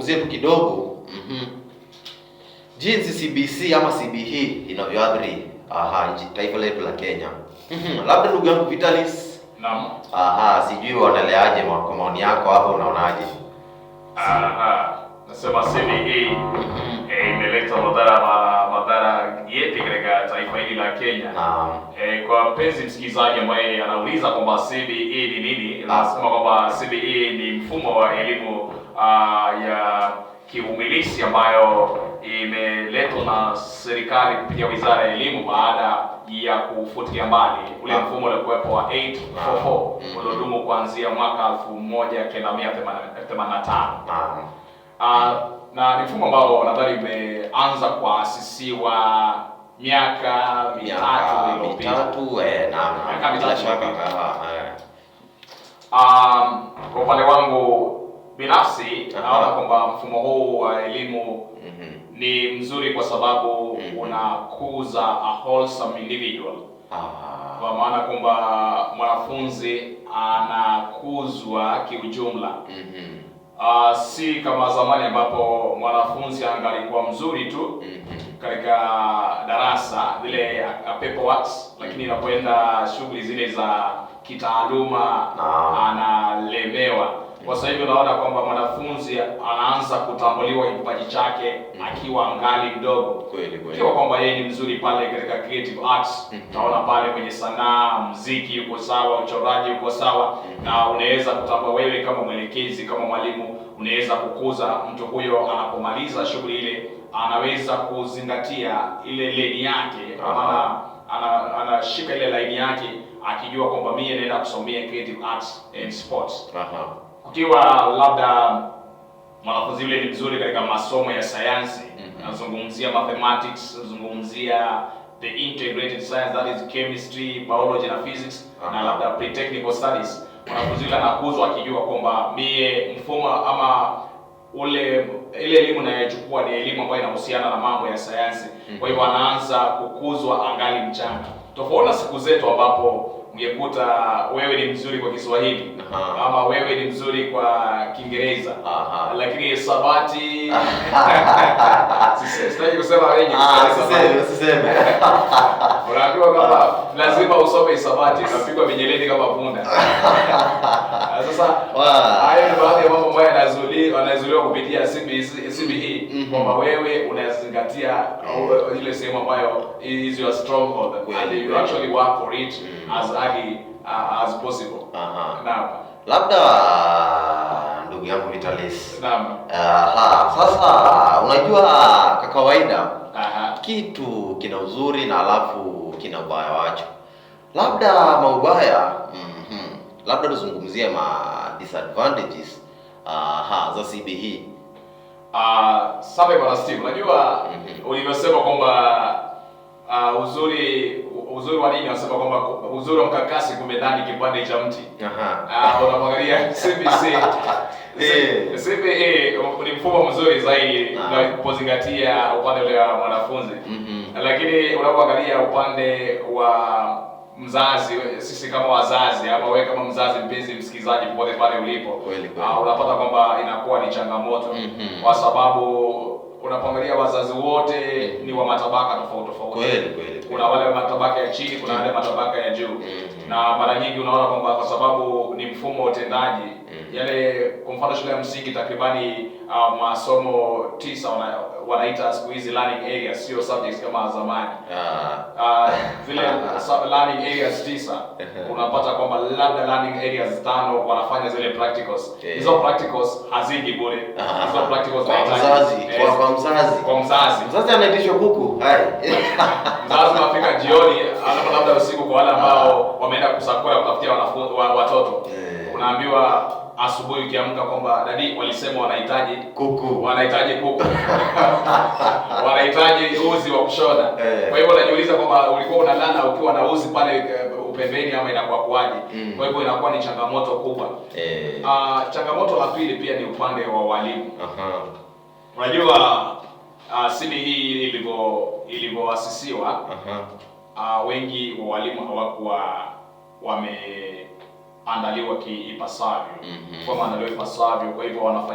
tuzungumzie tu kidogo jinsi CBC ama CBE inavyoathiri taifa letu la Kenya. Labda ndugu yangu Vitalis. Naam. Sijui unaeleaje, kwa maoni yako hapo unaonaje? Nasema CBE imeleta madhara yepi katika taifa hili la Kenya. Kwa mpenzi msikilizaji ambaye anauliza kwamba CBE ni nini, nasema kwamba CBE ni mfumo wa elimu ya kiumilisi ambayo imeletwa na serikali kupitia Wizara ya Elimu baada ya kufutilia mbali ule mfumo uliokuwepo wa 844 uliodumu kuanzia mwaka 1985. Na ni mfumo ambao nadhani umeanza kuasisiwa miaka mitatu iliyopita. Kwa upande wangu binafsi naona kwamba mfumo huu wa elimu ni mzuri kwa sababu unakuza a wholesome individual. Kwa maana kwamba mwanafunzi anakuzwa kiujumla. Si kama zamani ambapo mwanafunzi angalikuwa mzuri tu katika darasa vile paperwork, lakini inapoenda shughuli zile za kitaaluma analemewa. Kwa sasa hivi unaona kwamba mwanafunzi anaanza kutambuliwa kipaji chake akiwa angali mdogo. Kweli. Ikiwa kwamba yeye ni mzuri pale katika creative arts, utaona pale kwenye sanaa, muziki uko sawa, uchoraji uko sawa, na unaweza kutambua wewe kama mwelekezi, kama mwalimu, unaweza kukuza mtu huyo. Anapomaliza shughuli ile anaweza kuzingatia ile lane yake, maana anashika ile line yake akijua kwamba mimi naenda kusomea creative arts and sports. Ukiwa labda mwanafunzi yule ni mzuri katika masomo ya sayansi, nazungumzia mathematics, nazungumzia the integrated science, that is chemistry, biology na physics, na labda pre-technical studies, mwanafunzi yule anakuzwa akijua kwamba mie mfumo ama ile elimu nayochukua ni elimu ambayo inahusiana na mambo ya sayansi. Kwa hivyo anaanza kukuzwa angali mchanga. Tofauti na siku zetu ambapo ungekuta wewe ni mzuri kwa Kiswahili ama wewe ni mzuri kwa Kiingereza, lakini hisabati sitaki kusema wengi, usiseme. Unaambiwa kwamba lazima usome hisabati, unapigwa mijeledi kama punda. Sasa hayo ni baadhi ya mambo ambayo yanazuliwa kupitia CBE, kwamba wewe unazingatia ile sehemu ambayo is your stronghold and you actually work for it as early as possible. Labda ndugu yangu Vitalis. Sasa unajua kwa kawaida kitu kina uzuri na alafu kina ubaya wacho. Labda maubaya labda tuzungumzie disadvantages za CBE. Sawa bwana Steve, unajua ulivyosema kwamba uzuri wa nini, unasema kwamba uzuri wa mkakasi kumedhani kipande cha mti. Unaangalia CBE ni mfumo mzuri zaidi unapozingatia upande ule wa mwanafunzi. Lakini unapoangalia upande wa mzazi, sisi kama wazazi ama wewe kama mzazi, mpenzi msikilizaji, popote pale ulipo, unapata kwamba inakuwa ni changamoto kwa sababu unapoangalia wazazi wote ni wa matabaka tofauti. Kuna wale wa matabaka ya chini, kuna wale matabaka ya juu. Na mara nyingi unaona kwamba kwa sababu ni mfumo wa utendaji, yale kwa mfano shule ya msingi takribani masomo 9 wanaita siku hizi learning areas, sio subjects kama zamani. Vile learning areas 9 unapata kwamba labda learning areas 5 wanafanya zile practicals. Hizo practicals haziji bure. Hizo practicals kwa mzazi anaitishwa kuku. Mzazi anafika jioni, labda usiku, kwa wale ambao wameenda kusakura kutafutia watoto. Unaambiwa asubuhi ukiamka kwamba dadi walisema wanahitaji kuku. Wanahitaji uzi wa kushona. Kwa hivyo unajiuliza kwamba ulikuwa unalala ukiwa na uzi pale pembeni ama inakuwa kuaje? Kwa hivyo inakuwa ni changamoto kubwa. Changamoto la pili pia ni upande wa walimu. Unajua CBE ilivyoasisiwa, wengi wa walimu hawakuwa wameandaliwa ipasavyo. Kwa hivyo wanafanya